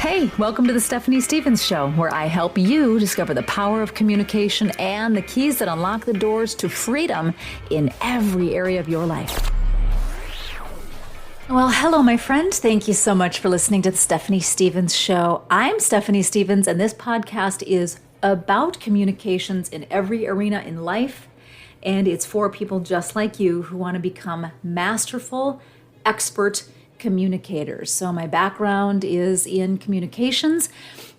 Hey, welcome to the Stephanie Stevens Show, where I help you discover the power of communication and the keys that unlock the doors to freedom in every area of your life. Well, hello, my friend. Thank you so much for listening to the Stephanie Stevens Show. I'm Stephanie Stevens, and this podcast is about communications in every arena in life, and it's for people just like you who want to become masterful, expert communicators. So my background is in communications,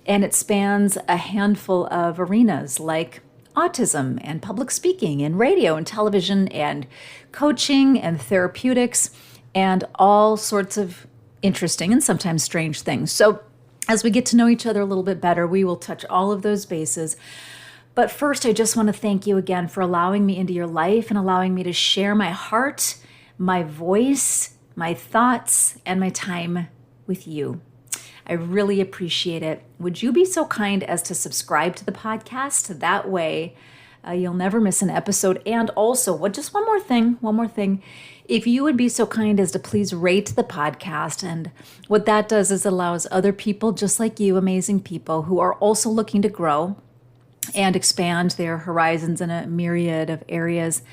and it spans a handful of arenas like autism and public speaking and radio and television and coaching and therapeutics and all sorts of interesting and sometimes strange things. So as we get to know each other a little bit better, we will touch all of those bases. But first, I just want to thank you again for allowing me into your life and allowing me to share my heart, my voice, my thoughts, and my time with you. I really appreciate it. Would you be so kind as to subscribe to the podcast? That way, you'll never miss an episode. And also, just one more thing. If you would be so kind as to please rate the podcast. And what that does is allows other people just like you, amazing people who are also looking to grow and expand their horizons in a myriad of areas.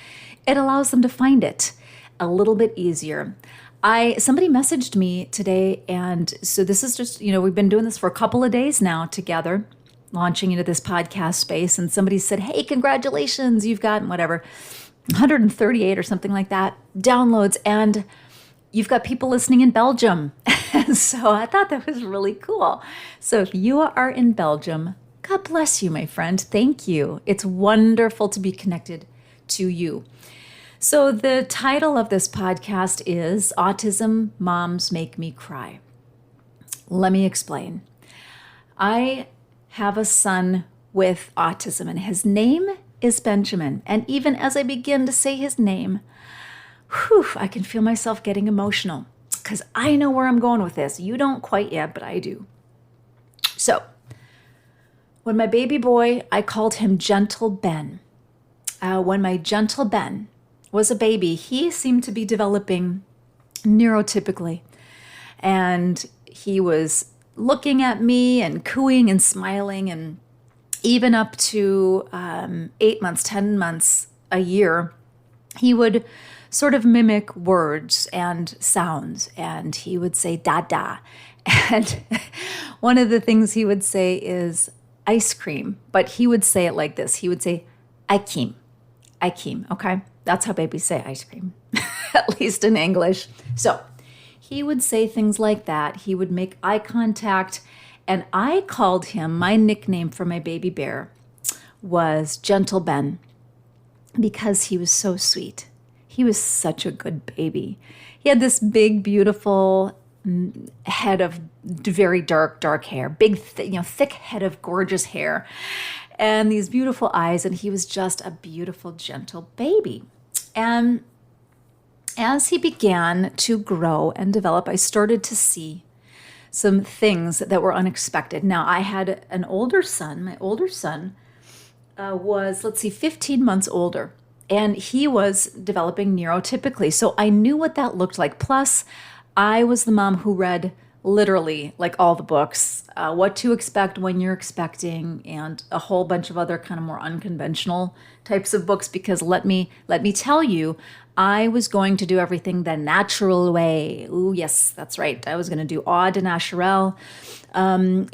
It allows them to find it a little bit easier. Somebody messaged me today, and so this is just, we've been doing this for a couple of days now together, launching into this podcast space, and somebody said, hey, congratulations, you've gotten 138 or something like that downloads, and you've got people listening in Belgium. So I thought that was really cool. So if you are in Belgium, God bless you, my friend. Thank you. It's wonderful to be connected to you. So the title of this podcast is Autism Moms Make Me Cry. Let me explain. I have a son with autism, and his name is Benjamin. And even as I begin to say his name, I can feel myself getting emotional because I know where I'm going with this. You don't quite yet, but I do. So when my baby boy, I called him Gentle Ben. When my Gentle Ben was a baby, he seemed to be developing neurotypically. And he was looking at me and cooing and smiling, and even up to 8 months, 10 months, a year, he would sort of mimic words and sounds, and he would say dada. And one of the things he would say is ice cream, but he would say it like this. He would say, Aikim, okay? That's how babies say ice cream, at least in English. So he would say things like that. He would make eye contact, and I called him, my nickname for my baby bear was Gentle Ben, because he was so sweet. He was such a good baby. He had this big, beautiful head of very dark hair, big, thick head of gorgeous hair, and these beautiful eyes, and he was just a beautiful, gentle baby. And as he began to grow and develop, I started to see some things that were unexpected. Now, I had an older son. My older son was, 15 months older, and he was developing neurotypically. So I knew what that looked like. Plus, I was the mom who read literally like all the books, what to expect when you're expecting, and a whole bunch of other kind of more unconventional types of books, because let me tell you, I was going to do everything the natural way. Ooh, yes, that's right. I was going to do au de naturel. No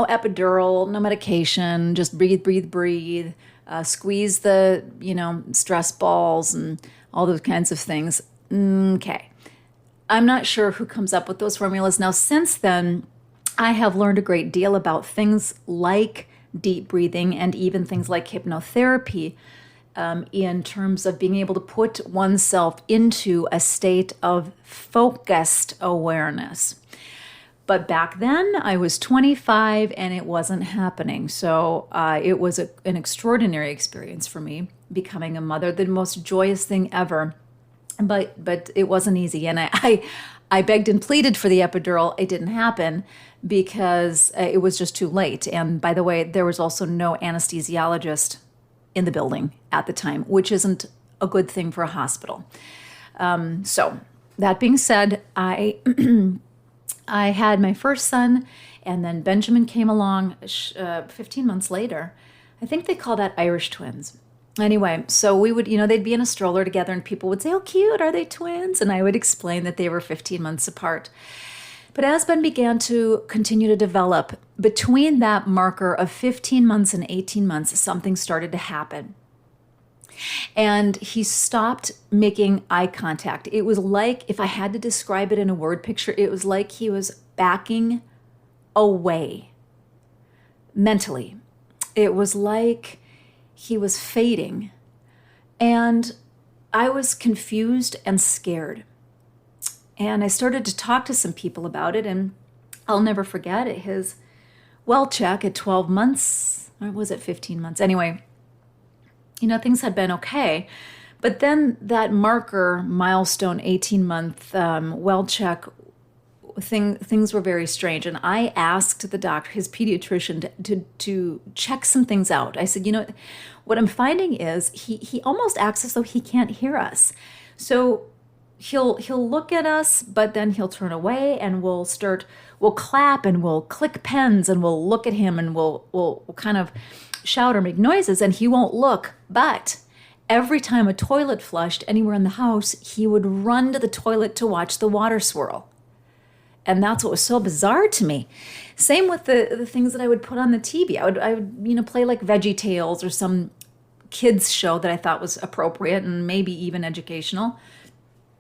epidural, no medication, just breathe, squeeze the, stress balls and all those kinds of things. Okay. I'm not sure who comes up with those formulas. Now, since then, I have learned a great deal about things like deep breathing and even things like hypnotherapy in terms of being able to put oneself into a state of focused awareness. But back then, I was 25 and it wasn't happening. So it was an extraordinary experience for me, becoming a mother, the most joyous thing ever. But it wasn't easy. And I begged and pleaded for the epidural. It didn't happen because it was just too late. And by the way, there was also no anesthesiologist in the building at the time, which isn't a good thing for a hospital. So that being said, I I had my first son, and then Benjamin came along 15 months later. I think they call that Irish twins. Anyway, so we would, they'd be in a stroller together and people would say, "Oh, cute, are they twins?" And I would explain that they were 15 months apart. But as Ben began to continue to develop, between that marker of 15 months and 18 months, something started to happen. And he stopped making eye contact. It was like, if I had to describe it in a word picture, it was like he was backing away mentally. It was like he was fading. And I was confused and scared. And I started to talk to some people about it, and I'll never forget it. His well check at 12 months, or was it 15 months? Anyway, things had been okay. But then that marker, milestone, 18-month well check, things were very strange. And I asked the doctor, his pediatrician, to check some things out. I said, what I'm finding is he almost acts as though he can't hear us. So he'll look at us, but then he'll turn away, and we'll clap and we'll click pens and we'll look at him and we'll kind of shout or make noises, and he won't look. But every time a toilet flushed anywhere in the house, he would run to the toilet to watch the water swirl. And that's what was so bizarre to me. Same with the things that I would put on the TV. I would play like Veggie Tales or some kids show that I thought was appropriate and maybe even educational.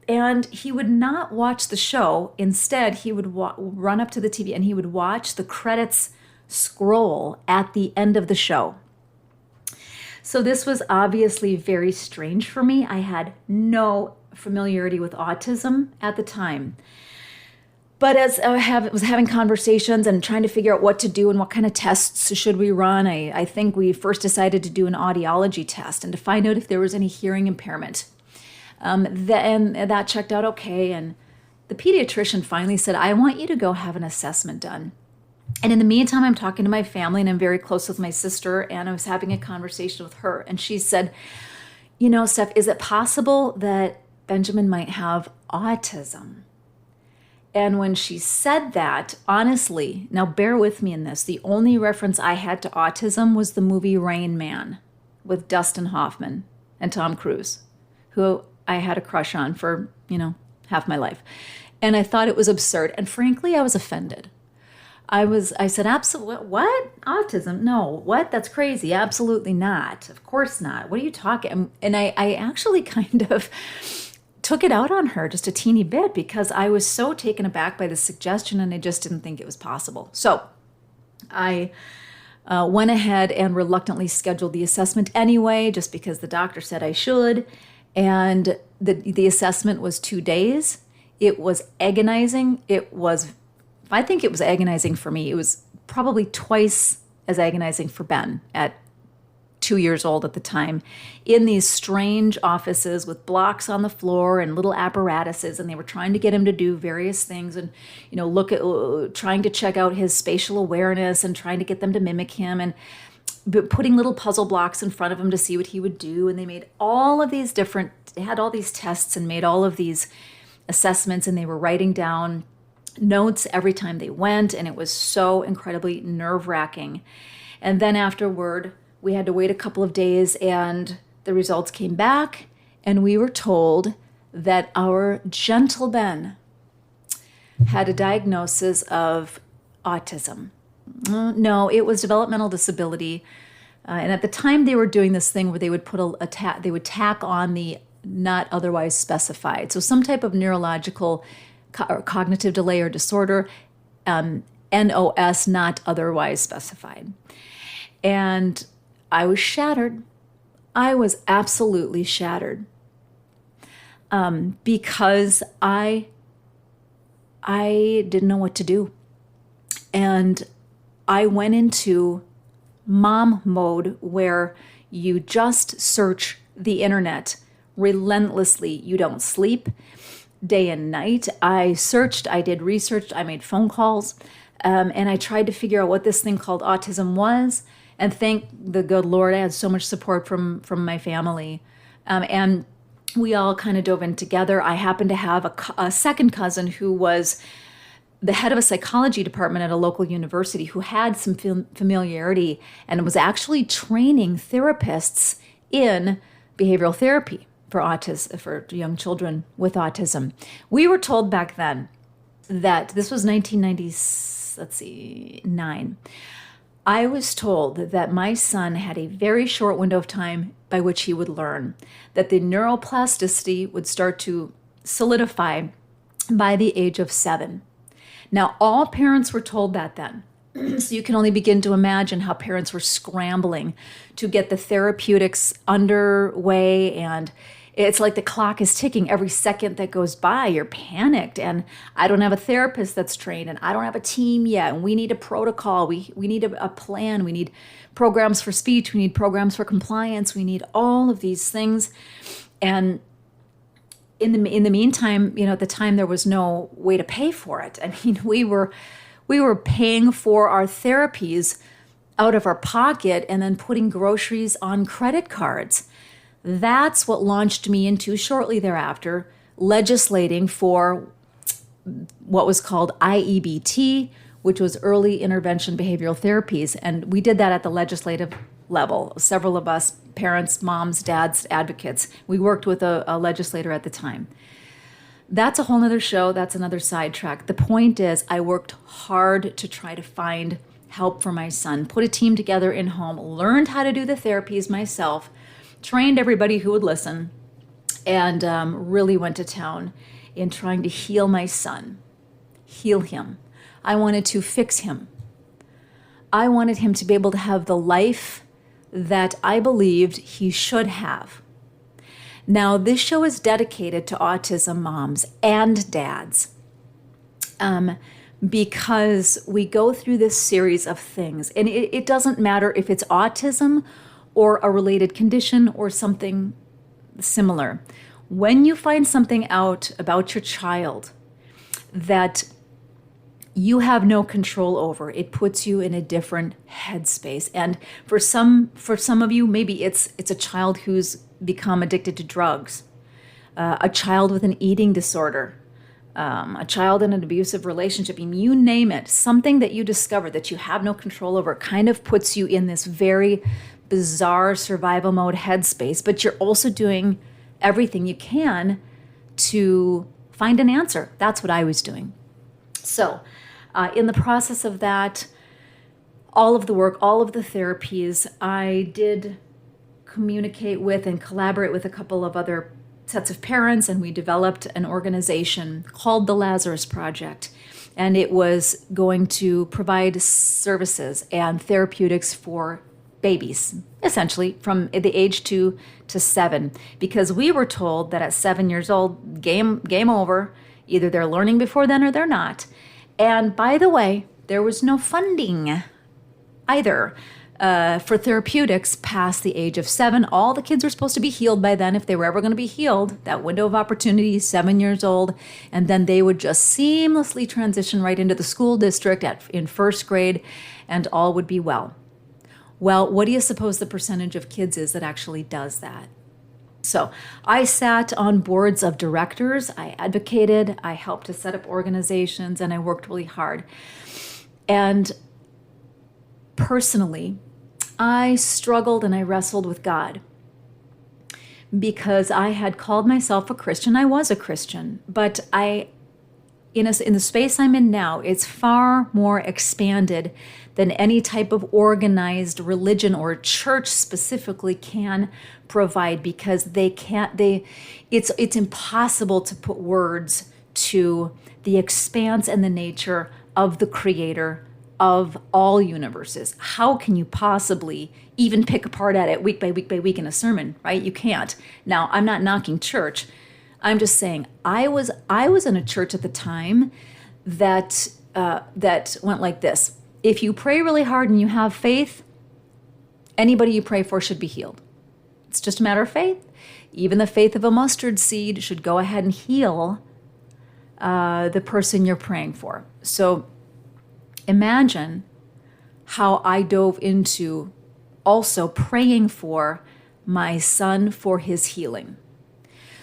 And he would not watch the show. Instead, he would run up to the TV and he would watch the credits scroll at the end of the show. So this was obviously very strange for me. I had no familiarity with autism at the time. But as I was having conversations and trying to figure out what to do and what kind of tests should we run, I think we first decided to do an audiology test and to find out if there was any hearing impairment. Then that checked out okay, and the pediatrician finally said, "I want you to go have an assessment done." And in the meantime, I'm talking to my family, and I'm very close with my sister, and I was having a conversation with her, and she said, "Steph, is it possible that Benjamin might have autism?" And when she said that, honestly, now bear with me in this, the only reference I had to autism was the movie Rain Man with Dustin Hoffman and Tom Cruise, who I had a crush on for, half my life. And I thought it was absurd. And frankly, I was offended. I said, "Absolutely, what? Autism? No, what? That's crazy. Absolutely not. Of course not. What are you talking?" And I actually kind of took it out on her just a teeny bit because I was so taken aback by the suggestion and I just didn't think it was possible. So I went ahead and reluctantly scheduled the assessment anyway, just because the doctor said I should. And the assessment was 2 days. It was agonizing. I think it was agonizing for me. It was probably twice as agonizing for Ben at 2 years old at the time, in these strange offices with blocks on the floor and little apparatuses, and they were trying to get him to do various things and, trying to check out his spatial awareness and trying to get them to mimic him and putting little puzzle blocks in front of him to see what he would do. And they made all of these they had all these tests and made all of these assessments, and they were writing down notes every time they went, and it was so incredibly nerve-wracking. And then afterward, we had to wait a couple of days, and the results came back, and we were told that our gentle Ben had a diagnosis of autism. No, it was developmental disability. And at the time, they were doing this thing where they would they would tack on the not otherwise specified. So some type of neurological or cognitive delay or disorder, NOS, not otherwise specified. And I was shattered. I was absolutely shattered because I didn't know what to do. And I went into mom mode where you just search the internet relentlessly. You don't sleep day and night. I searched, I did research, I made phone calls, and I tried to figure out what this thing called autism was. And thank the good Lord, I had so much support from my family. And we all kind of dove in together. I happened to have a second cousin who was the head of a psychology department at a local university who had some familiarity and was actually training therapists in behavioral therapy for autism, for young children with autism. We were told back then that this was 1999. I was told that my son had a very short window of time by which he would learn, that the neuroplasticity would start to solidify by the age of 7. Now, all parents were told that then. So you can only begin to imagine how parents were scrambling to get the therapeutics underway, and it's like the clock is ticking. Every second that goes by, you're panicked, and I don't have a therapist that's trained, and I don't have a team yet, and we need a protocol. We need a plan. We need programs for speech. We need programs for compliance. We need all of these things. And in the meantime, at the time there was no way to pay for it. I mean, we were paying for our therapies out of our pocket and then putting groceries on credit cards. That's what launched me into, shortly thereafter, legislating for what was called IEBT, which was early intervention behavioral therapies. And we did that at the legislative level. Several of us, parents, moms, dads, advocates, we worked with a legislator at the time. That's a whole nother show. That's another sidetrack. The point is, I worked hard to try to find help for my son, put a team together in home, learned how to do the therapies myself, trained everybody who would listen, and really went to town in trying to heal my son, heal him. I wanted to fix him. I wanted him to be able to have the life that I believed he should have. Now, this show is dedicated to autism moms and dads because we go through this series of things. And it doesn't matter if it's autism or a related condition or something similar. When you find something out about your child that you have no control over, it puts you in a different headspace. And for some of you, maybe it's a child who's become addicted to drugs, a child with an eating disorder, a child in an abusive relationship. I mean, you name it, something that you discover that you have no control over kind of puts you in this very bizarre survival mode headspace, but you're also doing everything you can to find an answer. That's what I was doing. So in the process of that, all of the work, all of the therapies, I did communicate with and collaborate with a couple of other sets of parents, and we developed an organization called the Lazarus Project. And it was going to provide services and therapeutics for babies, essentially from the age 2 to 7, because we were told that at 7 years old, game over. Either they're learning before then or they're not. And by the way, there was no funding either for therapeutics past the age of 7. All the kids were supposed to be healed by then, if they were ever going to be healed. That window of opportunity, 7 years old, and then they would just seamlessly transition right into the school district in first grade, and all would be well. Well, what do you suppose the percentage of kids is that actually does that? So I sat on boards of directors, I advocated, I helped to set up organizations, and I worked really hard. And personally, I struggled and I wrestled with God because I had called myself a Christian. I was a Christian, but in the space I'm in now, it's far more expanded than any type of organized religion or church specifically can provide, because it's impossible to put words to the expanse and the nature of the creator of all universes. How can you possibly even pick apart at it week by week by week in a sermon, right? You can't. Now, I'm not knocking church. I'm just saying I was in a church at the time that went like this. If you pray really hard and you have faith, anybody you pray for should be healed. It's just a matter of faith. Even the faith of a mustard seed should go ahead and heal the person you're praying for. So imagine how I dove into also praying for my son for his healing.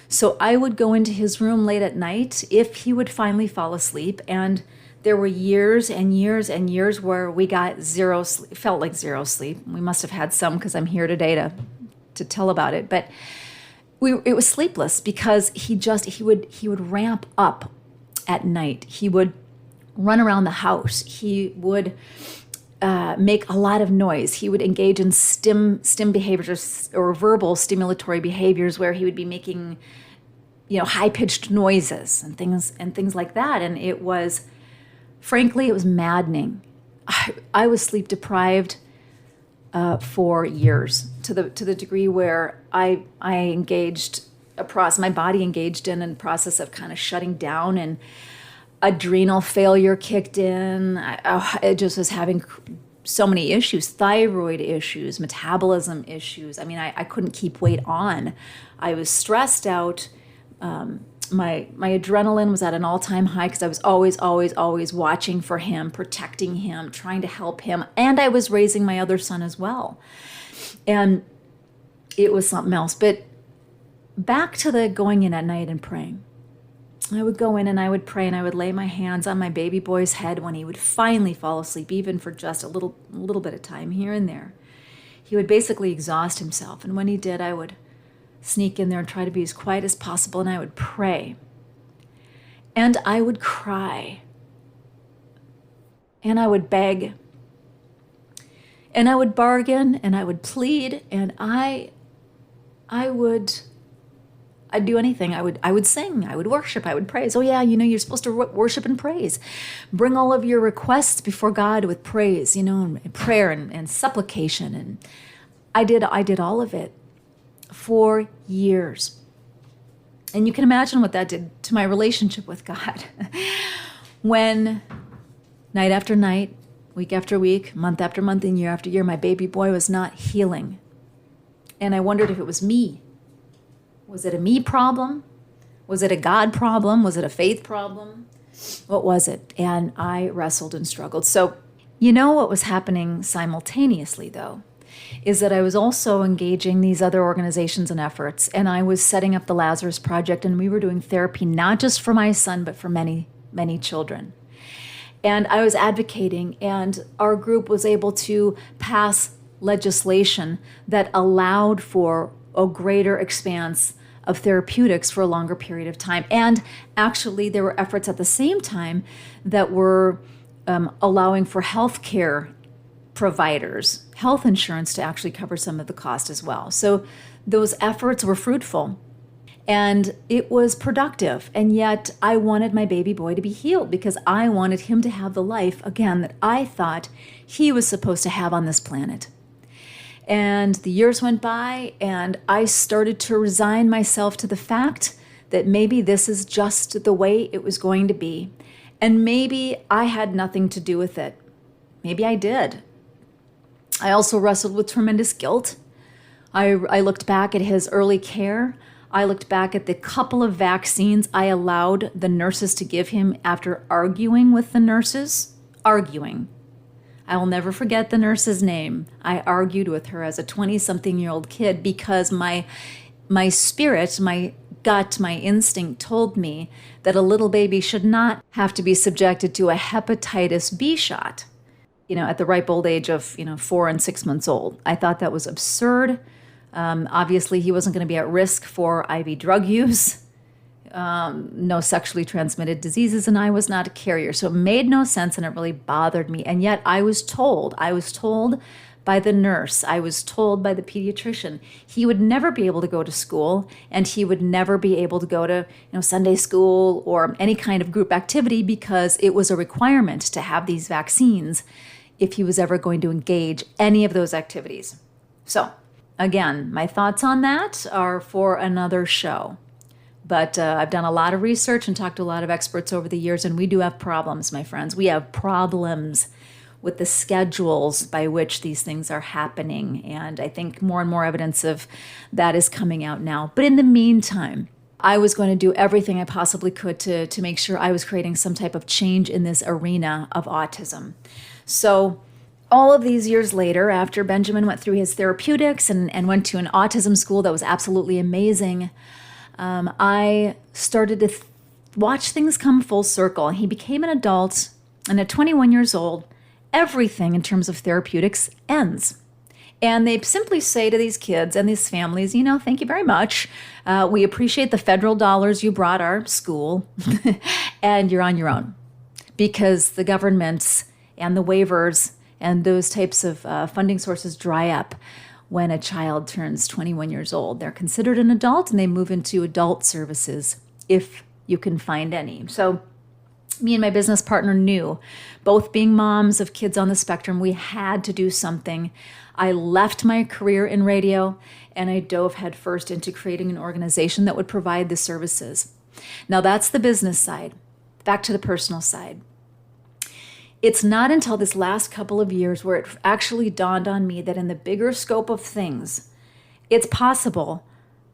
So I would go into his room late at night if he would finally fall asleep, and There were years and years and years where we got zero sleep, felt like zero sleep. We must have had some because I'm here today to tell about it. But it was sleepless because he would ramp up at night. He would run around the house. He would make a lot of noise. He would engage in stim behaviors or verbal stimulatory behaviors where he would be making, high-pitched noises and things like that. And frankly, it was maddening. I was sleep deprived for years to the degree where I engaged my body engaged in a process of kind of shutting down, and adrenal failure kicked in. I just was having so many issues, thyroid issues, metabolism issues. I mean, I couldn't keep weight on. I was stressed out. My adrenaline was at an all-time high because I was always watching for him, protecting him, trying to help him. And I was raising my other son as well. And it was something else. But back to the going in at night and praying. I would go in and I would pray, and I would lay my hands on my baby boy's head when he would finally fall asleep, even for just a little bit of time here and there. He would basically exhaust himself. And when he did, I would sneak in there and try to be as quiet as possible, and I would pray. And I would cry. And I would beg. And I would bargain, and I would plead, and I'd do anything. I would sing, I would worship, I would praise. Oh yeah, you're supposed to worship and praise. Bring all of your requests before God with praise, and prayer and supplication. And I did all of it for years. And you can imagine what that did to my relationship with God. When night after night, week after week, month after month, and year after year, my baby boy was not healing. And I wondered if it was me. Was it a me problem? Was it a God problem? Was it a faith problem? What was it? And I wrestled and struggled. So, what was happening simultaneously, though, is that I was also engaging these other organizations and efforts, and I was setting up the Lazarus Project, and we were doing therapy not just for my son, but for many, many children. And I was advocating, and our group was able to pass legislation that allowed for a greater expanse of therapeutics for a longer period of time. And actually, there were efforts at the same time that were allowing for healthcare providers, health insurance, to actually cover some of the cost as well. So those efforts were fruitful, and it was productive. And yet I wanted my baby boy to be healed because I wanted him to have the life, again, that I thought he was supposed to have on this planet. And the years went by, and I started to resign myself to the fact that maybe this is just the way it was going to be. And maybe I had nothing to do with it. Maybe I did. I also wrestled with tremendous guilt. I looked back at his early care. I looked back at the couple of vaccines I allowed the nurses to give him after arguing with the nurses. Arguing. I will never forget the nurse's name. I argued with her as a 20-something-year-old kid because my spirit, my gut, my instinct told me that a little baby should not have to be subjected to a hepatitis B shot, at the ripe old age of, 4 and 6 months old. I thought that was absurd. Obviously, he wasn't going to be at risk for IV drug use. No sexually transmitted diseases, and I was not a carrier. So it made no sense, and it really bothered me. And yet I was told by the nurse, I was told by the pediatrician, he would never be able to go to school, and he would never be able to go to Sunday school or any kind of group activity because it was a requirement to have these vaccines if he was ever going to engage any of those activities. So again, my thoughts on that are for another show. But I've done a lot of research and talked to a lot of experts over the years, and we do have problems, my friends. We have problems with the schedules by which these things are happening, and I think more and more evidence of that is coming out now. But in the meantime, I was going to do everything I possibly could to make sure I was creating some type of change in this arena of autism. So all of these years later, after Benjamin went through his therapeutics and went to an autism school that was absolutely amazing, I started to watch things come full circle. He became an adult And at 21 years old, everything in terms of therapeutics ends. And they simply say to these kids and these families, thank you very much. We appreciate the federal dollars you brought our school, and you're on your own. Because the governments and the waivers and those types of funding sources dry up when a child turns 21 years old. They're considered an adult and they move into adult services if you can find any. So me and my business partner knew, both being moms of kids on the spectrum, we had to do something. I left my career in radio and I dove headfirst into creating an organization that would provide the services. Now that's the business side. Back to the personal side. It's not until this last couple of years where it actually dawned on me that in the bigger scope of things, it's possible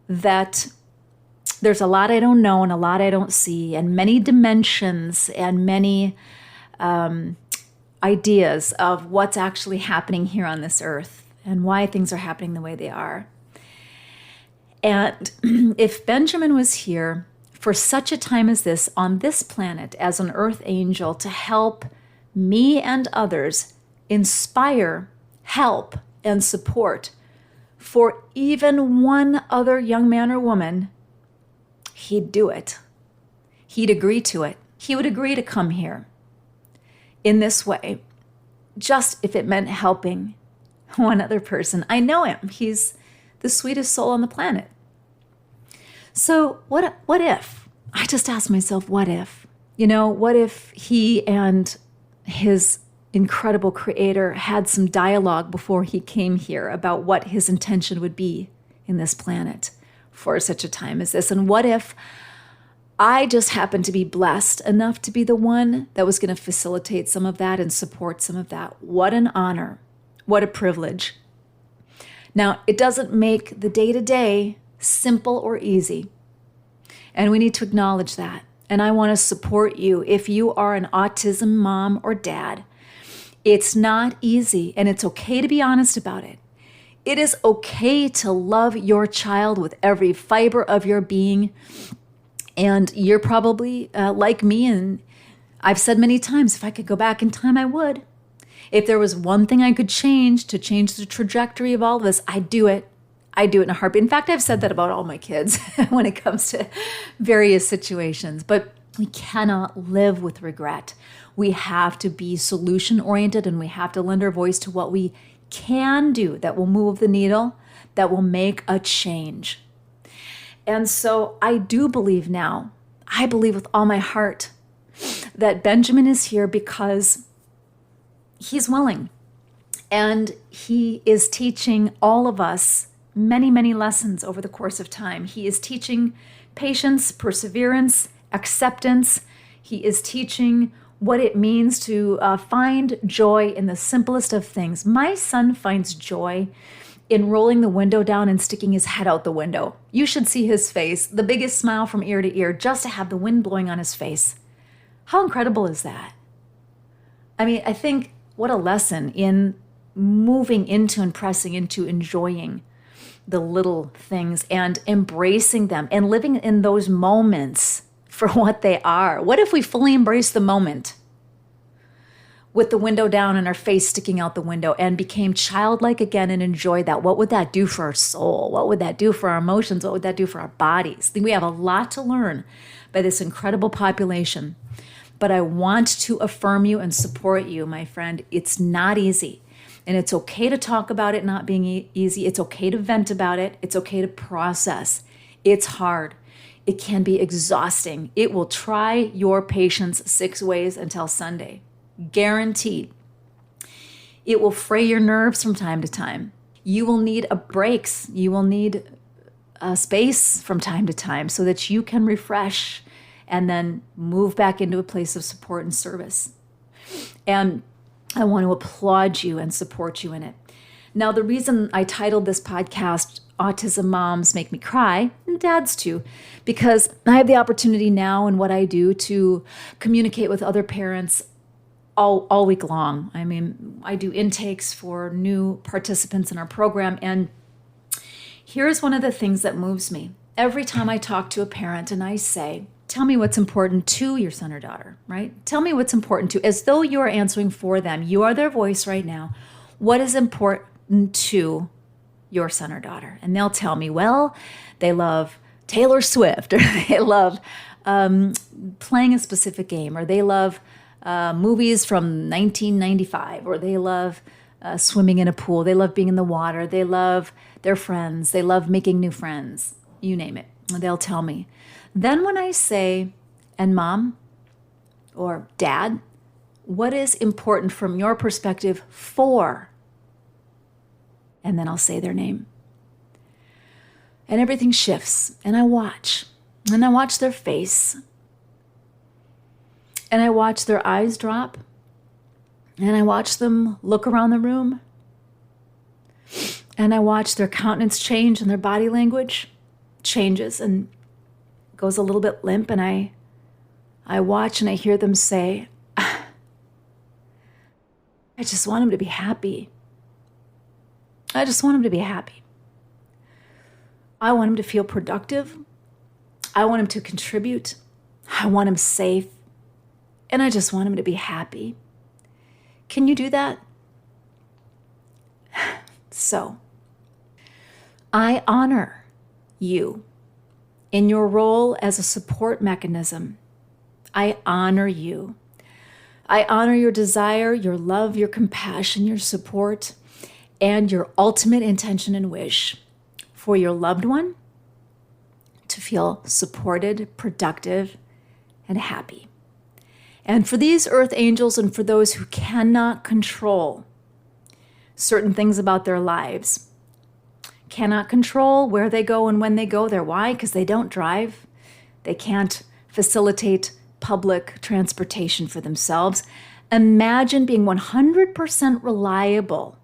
that there's a lot I don't know and a lot I don't see, and many dimensions and many ideas of what's actually happening here on this earth and why things are happening the way they are. And if Benjamin was here for such a time as this on this planet as an earth angel to help me and others inspire, help, and support for even one other young man or woman, he'd do it. He'd agree to it. He would agree to come here in this way, just if it meant helping one other person. I know him. He's the sweetest soul on the planet. So what if? I just asked myself, what if? What if he and his incredible creator had some dialogue before he came here about what his intention would be in this planet for such a time as this? And what if I just happened to be blessed enough to be the one that was going to facilitate some of that and support some of that? What an honor. What a privilege. Now, it doesn't make the day-to-day simple or easy. And we need to acknowledge that. And I want to support you if you are an autism mom or dad. It's not easy, and it's okay to be honest about it. It is okay to love your child with every fiber of your being. And you're probably like me, and I've said many times, if I could go back in time, I would. If there was one thing I could change to change the trajectory of all of this, I'd do it. I'd do it in a heartbeat. In fact, I've said that about all my kids when it comes to various situations. But we cannot live with regret. We have to be solution-oriented, and we have to lend our voice to what we can do that will move the needle, that will make a change. And so I do believe now, I believe with all my heart, that Benjamin is here because he's willing. And he is teaching all of us many, many lessons over the course of time. He is teaching patience, perseverance, acceptance. He is teaching what it means to find joy in the simplest of things. My son finds joy in rolling the window down and sticking his head out the window. You should see his face, the biggest smile from ear to ear, just to have the wind blowing on his face. How incredible is that? I mean, I think what a lesson in moving into and pressing into enjoying the little things and embracing them and living in those moments for what they are. What if we fully embrace the moment with the window down and our face sticking out the window and became childlike again and enjoyed that? What would that do for our soul? What would that do for our emotions? What would that do for our bodies? I think we have a lot to learn by this incredible population. But I want to affirm you and support you, my friend. It's not easy. And it's okay to talk about it not being easy. It's okay to vent about it. It's okay to process. It's hard. It can be exhausting. It will try your patience 6 ways until Sunday. Guaranteed. It will fray your nerves from time to time. You will need breaks. You will need a space from time to time so that you can refresh and then move back into a place of support and service. And I want to applaud you and support you in it. Now, the reason I titled this podcast, Autism Moms Make Me Cry, and dads too, because I have the opportunity now in what I do to communicate with other parents all week long. I mean, I do intakes for new participants in our program, and here's one of the things that moves me. every time I talk to a parent and I say, tell me what's important to your son or daughter, right? Tell me what's important to, as though you're answering for them. You are their voice right now. What is important to your son or daughter? And they'll tell me, well, they love Taylor Swift, or they love playing a specific game, or they love movies from 1995, or they love swimming in a pool. They love being in the water. They love their friends. They love making new friends. You name it. They'll tell me. Then when I say, and mom or dad, what is important from your perspective for? And then I'll say their name. And everything shifts. And I watch. And I watch their face. And I watch their eyes drop. And I watch them look around the room. And I watch their countenance change and their body language changes and goes a little bit limp. And I watch and I hear them say, I just want him to be happy. I just want him to be happy. I want him to feel productive. I want him to contribute. I want him safe. And I just want him to be happy. Can you do that? So, I honor you in your role as a support mechanism. I honor you. I honor your desire, your love, your compassion, your support, and your ultimate intention and wish for your loved one to feel supported, productive, and happy. And for these earth angels and for those who cannot control certain things about their lives, cannot control where they go and when they go there. Why? Because they don't drive. They can't facilitate public transportation for themselves. Imagine being 100% reliable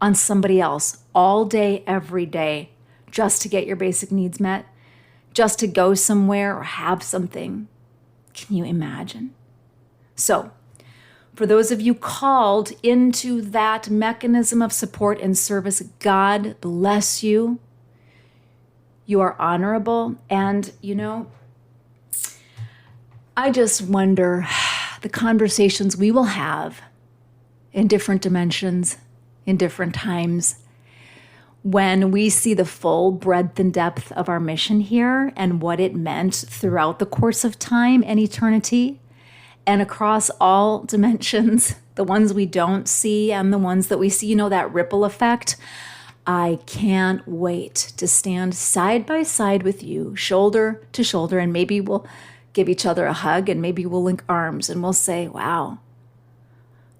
on somebody else all day, every day, just to get your basic needs met, just to go somewhere or have something. Can you imagine? So, for those of you called into that mechanism of support and service, God bless you. You are honorable. And, I just wonder the conversations we will have in different dimensions, in different times, when we see the full breadth and depth of our mission here and what it meant throughout the course of time and eternity and across all dimensions, the ones we don't see and the ones that we see, that ripple effect. I can't wait to stand side by side with you, shoulder to shoulder, and maybe we'll give each other a hug and maybe we'll link arms and we'll say, wow,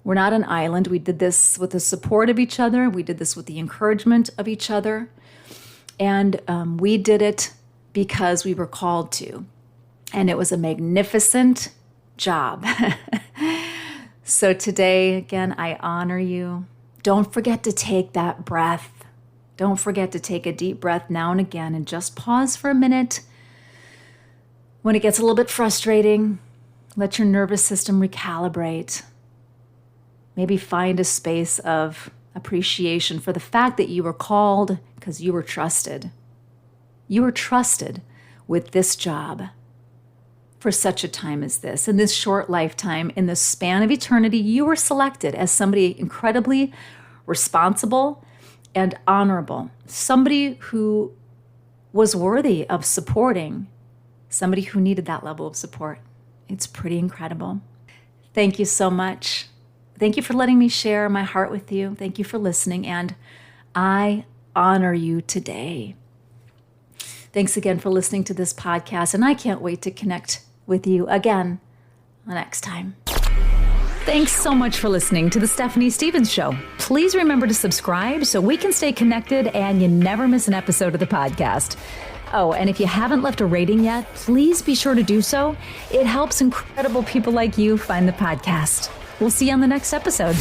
we're not an island. We did this with the support of each other. We did this with the encouragement of each other. And we did it because we were called to. And it was a magnificent job. So today, again, I honor you. Don't forget to take that breath. Don't forget to take a deep breath now and again and just pause for a minute. When it gets a little bit frustrating, let your nervous system recalibrate. Maybe find a space of appreciation for the fact that you were called because you were trusted. You were trusted with this job for such a time as this. In this short lifetime, in the span of eternity, you were selected as somebody incredibly responsible and honorable. Somebody who was worthy of supporting somebody who needed that level of support. It's pretty incredible. Thank you so much. Thank you for letting me share my heart with you. Thank you for listening, and I honor you today. Thanks again for listening to this podcast, and I can't wait to connect with you again next time. Thanks so much for listening to The Stephanie Stevens Show. Please remember to subscribe so we can stay connected and you never miss an episode of the podcast. Oh, and if you haven't left a rating yet, please be sure to do so. It helps incredible people like you find the podcast. We'll see you on the next episode.